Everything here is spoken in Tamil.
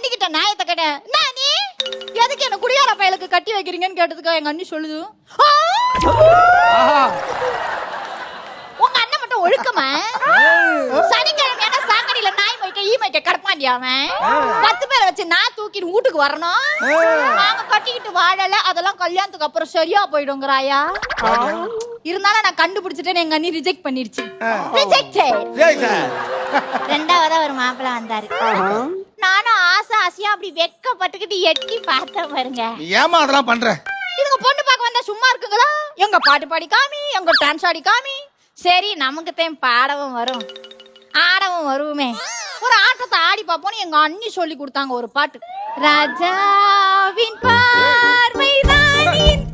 அண்ணிக்கிட்ட நியாயத்தை கேட்டேன். நீ எதுக்கு என்ன குடியார பயலுக்கு கட்டி வைக்கிறீங்கன்னு கேட்டதுக்கு எங்க அண்ணி சொல்லுது, உங்க அண்ணன் மட்டும் ஒழுக்கமா சனிக்கிழமை சாக்கடையில நாய் மொய்க்க ஈ மொய்க்க கடப்பாண்டியா அவன் 10 பேரை வச்சு நான் தூக்கிட்டு வீட்டுக்கு வரணும். நாங்க கட்டிக்கிட்டு வாழல, அதெல்லாம் கல்யாணத்துக்கு அப்புறம் சரியா போயிடுங்கிறாயா. இருந்தாலும் நான் கண்டுபிடிச்சிட்டேன்னு எங்க அண்ணி ரிஜெக்ட் பண்ணிருச்சு. ரெண்டாவதா ஒரு மாப்பிள்ள வந்தாரு. நானும் ஆசையா அப்படி வெக்கப்பட்டுக்கிட்டு எட்டி பார்த்தேன் பாருங்க. ஏமா அதெல்லாம் பண்ற? இதுங்க பொண்ணு பார்க்க வந்தா சும்மா இருக்குங்களா? எங்க பாட்டு பாடி காமி, எங்க டான்ஸ் ஆடி காமி. சரி நமக்கு தான் பாடவும் வரும் ஆடவும் வருவோமே, ஒரு ஆட்டத்தை ஆடி பார்ப்போம்னு எங்க அண்ணி சொல்லி கொடுத்தாங்க ஒரு பாட்டு. ராஜாவின் பார்வை ராணியின்